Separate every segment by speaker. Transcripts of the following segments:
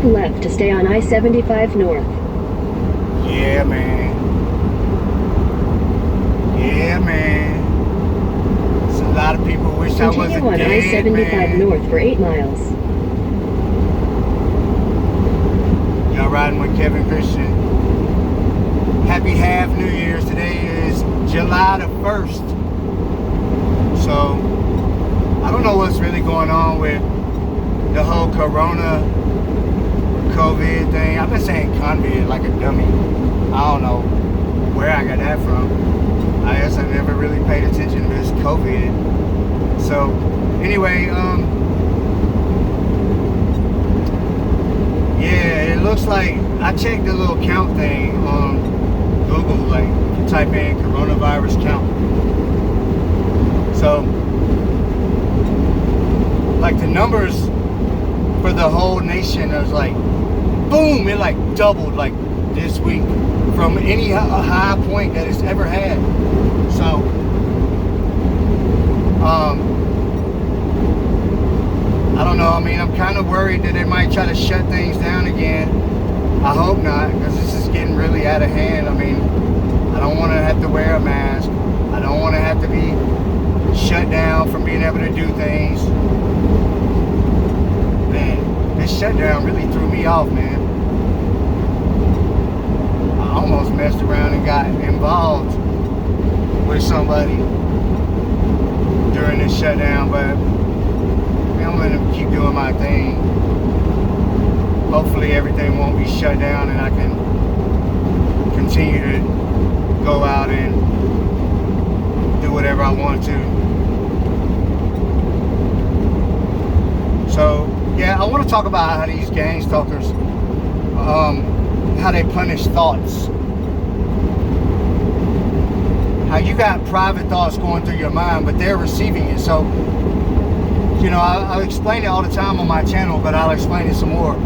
Speaker 1: Keep left to stay on I-75 North.
Speaker 2: Yeah, man. Yeah, man. There's a lot of people wish I wasn't
Speaker 1: Continue on
Speaker 2: dead,
Speaker 1: I-75
Speaker 2: man.
Speaker 1: North for 8 miles.
Speaker 2: Y'all riding with Kevin Christian. Happy half New Year's. Today is July the 1st. So, I don't know what's really going on with the whole Corona, COVID thing. I've been saying COVID like a dummy. I don't know where I got that from. I guess I never really paid attention to this COVID. So, anyway, yeah, it looks like I checked the little count thing on Google, like if you type in coronavirus count. So, like the numbers for the whole nation is like, boom, it like doubled like this week from any high point that it's ever had. So, I don't know. I mean, I'm kind of worried that they might try to shut things down again. I hope not, because this is getting really out of hand. I mean, I don't want to have to wear a mask. I don't want to have to be shut down from being able to do things. Man, this shutdown really threw me off, man. I almost messed around and got involved with somebody during this shutdown, but I mean, I'm gonna keep doing my thing. Hopefully everything won't be shut down and I can continue to go out and do whatever I want to. So yeah, I want to talk about how these gang stalkers, how they punish thoughts. How you got private thoughts going through your mind, but they're receiving it. So, you know, I explain it all the time on my channel, but I'll explain it some more.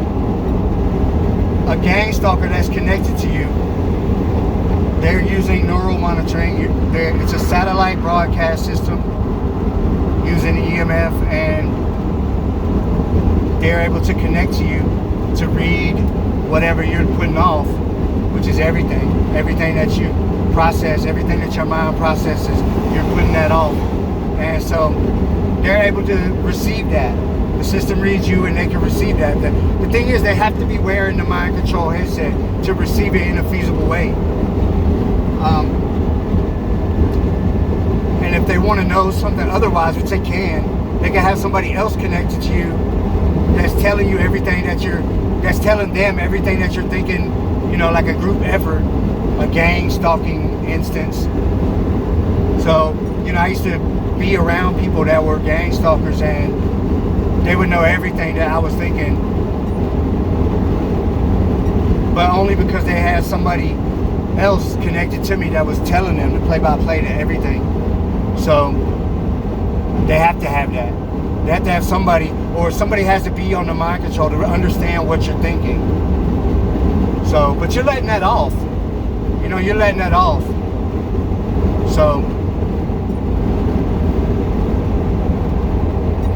Speaker 2: A gang stalker that's connected to you, they're using neural monitoring. It's a satellite broadcast system using EMF, and they're able to connect to you to read whatever you're putting off, which is everything that you process, everything that your mind processes, you're putting that off. And so they're able to receive that. The system reads you and they can receive that. The thing is, they have to be wearing the mind control headset to receive it in a feasible way. And if they want to know something otherwise, which they can have somebody else connected to you that's telling you everything that's telling them everything that you're thinking, you know, like a group effort, a gang stalking instance. So, you know, I used to be around people that were gang stalkers and they would know everything that I was thinking, but only because they had somebody else connected to me that was telling them the play-by-play to everything. So they have to have that. They have to have somebody, or somebody has to be on the mind control to understand what you're thinking. So, but you're letting that off. You know, you're letting that off. So,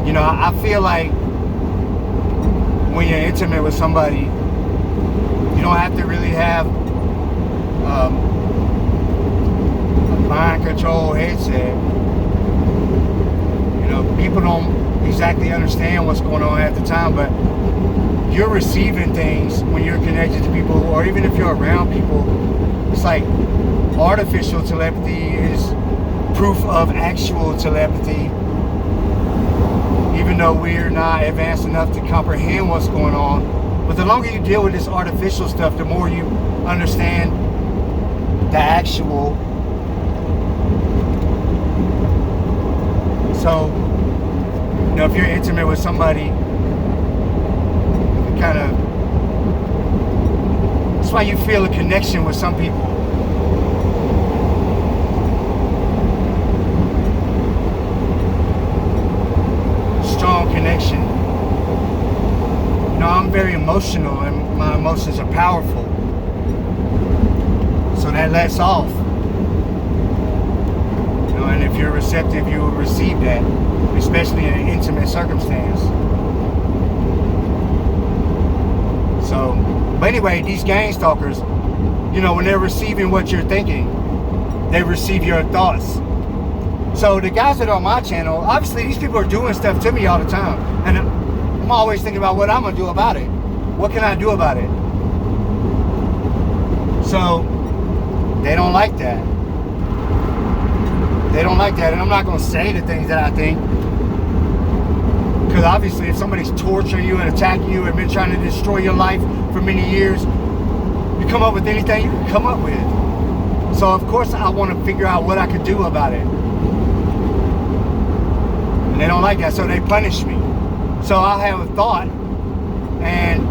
Speaker 2: you know, I feel like when you're intimate with somebody, you don't have to really have a mind control headset. You know, people don't exactly understand what's going on at the time, but you're receiving things when you're connected to people, or even if you're around people. It's like artificial telepathy is proof of actual telepathy, even though we're not advanced enough to comprehend what's going on. But the longer you deal with this artificial stuff, the more you understand the actual. So, you know, if you're intimate with somebody, kind of, that's why you feel a connection with some people. Strong connection. You know, I'm very emotional and my emotions are powerful. So that lets off. You know, and if you're receptive, you will receive that, especially in an intimate circumstance. anyway, these gang stalkers, you know, when they're receiving what you're thinking, they receive your thoughts. So the guys that are on my channel, obviously these people are doing stuff to me all the time. And I'm always thinking about what I'm going to do about it. What can I do about it? So they don't like that. They don't like that. And I'm not going to say the things that I think. Because obviously if somebody's torturing you and attacking you and been trying to destroy your life for many years, you come up with anything you can come up with. So of course I want to figure out what I could do about it. And they don't like that, so they punish me. So I'll have a thought, and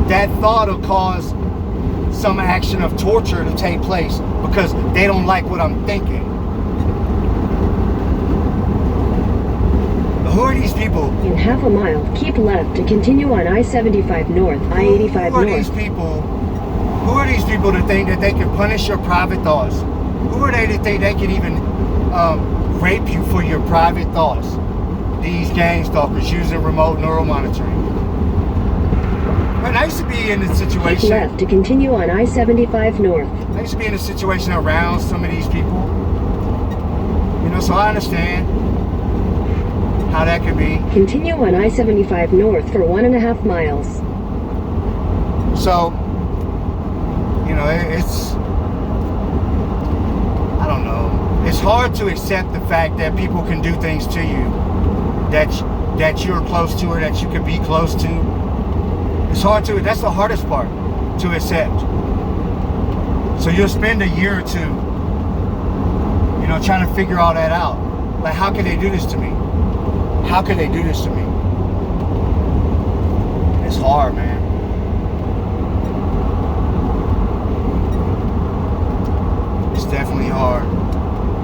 Speaker 2: that thought will cause some action of torture to take place because they don't like what I'm thinking. But who are these people?
Speaker 1: In half a mile, keep left to continue on I-75 North, I-85
Speaker 2: Who are
Speaker 1: North.
Speaker 2: these people? Who are these people to think that they can punish your private thoughts? Who are they to think they can even rape you for your private thoughts? These gang stalkers using remote neural monitoring. And I used to be in a
Speaker 1: Keep
Speaker 2: situation.
Speaker 1: left to continue on I-75 North.
Speaker 2: I used to be in a situation around some of these people. You know, so I understand how that could be.
Speaker 1: Continue on I-75 North for 1.5 miles.
Speaker 2: So, you know, it's, I don't know. It's hard to accept the fact that people can do things to you that you're close to or that you could be close to. It's hard to, that's the hardest part to accept. So you'll spend a year or two, you know, trying to figure all that out. Like, how could they do this to me? How could they do this to me? It's hard, man. It's definitely hard.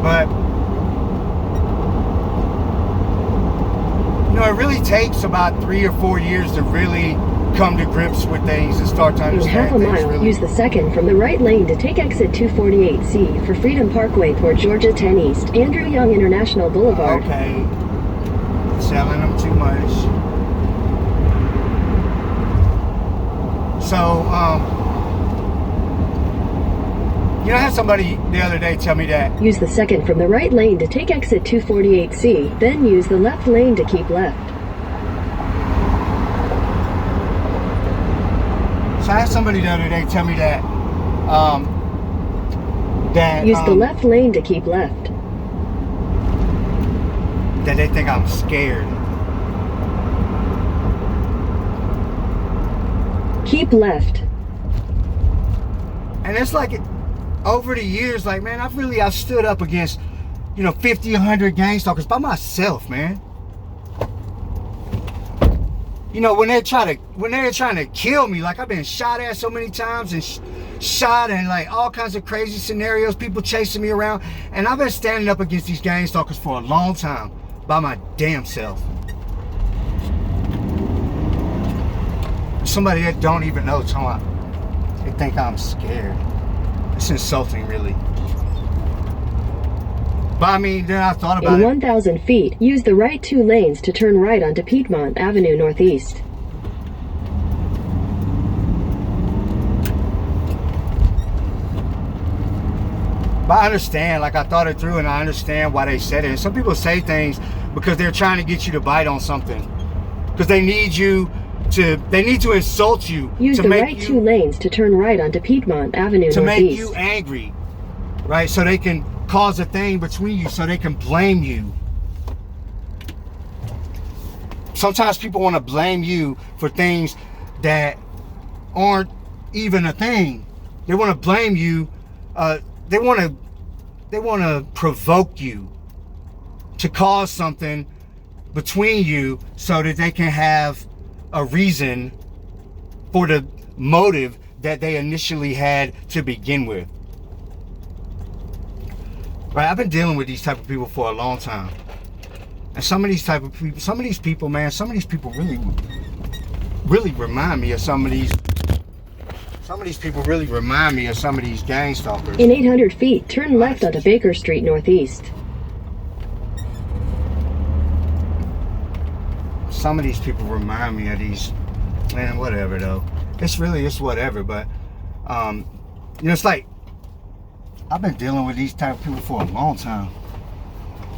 Speaker 2: But, you know, it really takes about 3 or 4 years to really come to grips with things and start to
Speaker 1: In half
Speaker 2: understand
Speaker 1: a
Speaker 2: things.
Speaker 1: mile,
Speaker 2: Really.
Speaker 1: use the second from the right lane to take exit 248C for Freedom Parkway toward Georgia 10 East, Andrew Young International Boulevard.
Speaker 2: Okay. Selling them too much. So, you know, I had somebody the other day tell me that.
Speaker 1: Use the second from the right lane to take exit 248C, then use the left lane to keep left.
Speaker 2: So I had somebody the other day tell me that,
Speaker 1: Use the left lane to keep left.
Speaker 2: that they think I'm scared.
Speaker 1: Keep left.
Speaker 2: And it's like, over the years, like, man, I've stood up against, you know, 50, 100 gang stalkers by myself, man. You know, when they're trying to kill me, like, I've been shot at so many times and shot and like all kinds of crazy scenarios, people chasing me around, and I've been standing up against these gang stalkers for a long time by my damn self. Somebody that don't even know, they think I'm scared. It's insulting, really. But I mean, then I thought about
Speaker 1: In
Speaker 2: it.
Speaker 1: 1,000 feet, use the right 2 lanes to turn right onto Piedmont Avenue Northeast.
Speaker 2: But I understand, like, I thought it through and I understand why they said it. And some people say things because they're trying to get you to bite on something. Because they need to insult you.
Speaker 1: Use
Speaker 2: to
Speaker 1: the
Speaker 2: make
Speaker 1: right
Speaker 2: you,
Speaker 1: 2 lanes to turn right onto Piedmont Avenue
Speaker 2: to make
Speaker 1: Northeast.
Speaker 2: you angry, right? So they can cause a thing between you, so they can blame you. Sometimes people want to blame you for things that aren't even a thing. They want to blame you. They want to provoke you to cause something between you so that they can have a reason for the motive that they initially had to begin with. Right? I've been dealing with these type of people for a long time. And some of these people really remind me of some of these gang stalkers.
Speaker 1: In 800 feet, turn left onto Baker Street Northeast.
Speaker 2: Some of these people remind me of these, man, whatever though. it's whatever. But it's like I've been dealing with these type of people for a long time.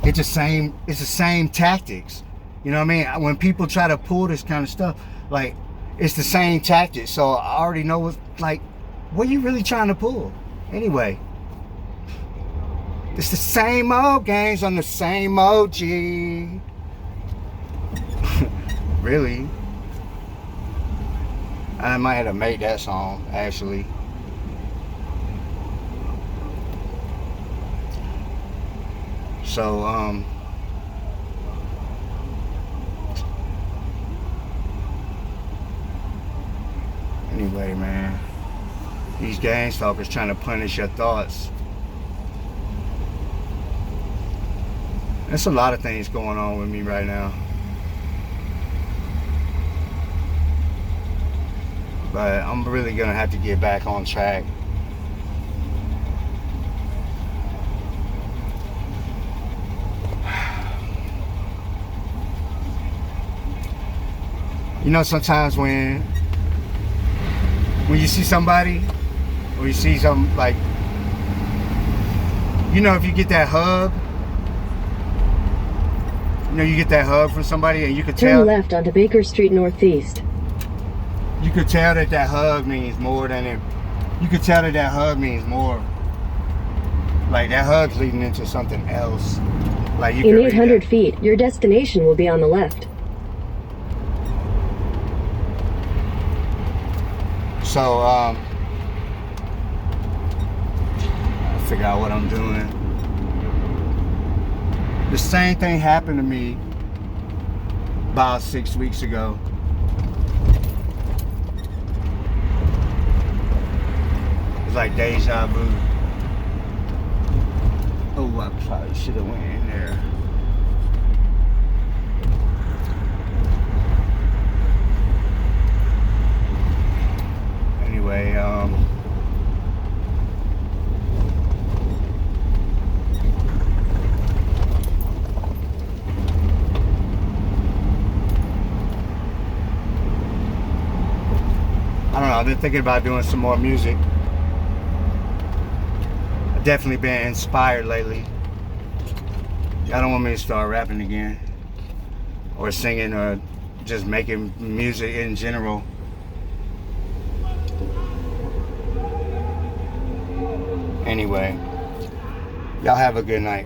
Speaker 2: It's the same tactics. You know what I mean? When people try to pull this kind of stuff, like, it's the same tactics. So I already know what you really trying to pull. Anyway, it's the same old games on the same OG. Really? I might have made that song, actually. So, anyway, man, these gang stalkers trying to punish your thoughts. There's a lot of things going on with me right now. But I'm really gonna have to get back on track. Sometimes when you see somebody, or you see something like, if you get that hug, you get that hug from somebody, and you could tell.
Speaker 1: Turn left onto Baker Street Northeast.
Speaker 2: You could tell that hug means more than it. You could tell that hug means more. Like, that hug's leading into something else. Like, you
Speaker 1: in 800 feet, your destination will be on the left.
Speaker 2: So, I'll figure out what I'm doing. The same thing happened to me about 6 weeks ago. It's like deja vu. Oh, I probably should have went in there. Anyway, I don't know, I've been thinking about doing some more music. I've definitely been inspired lately. Y'all don't want me to start rapping again, or singing, or just making music in general. Anyway, y'all have a good night.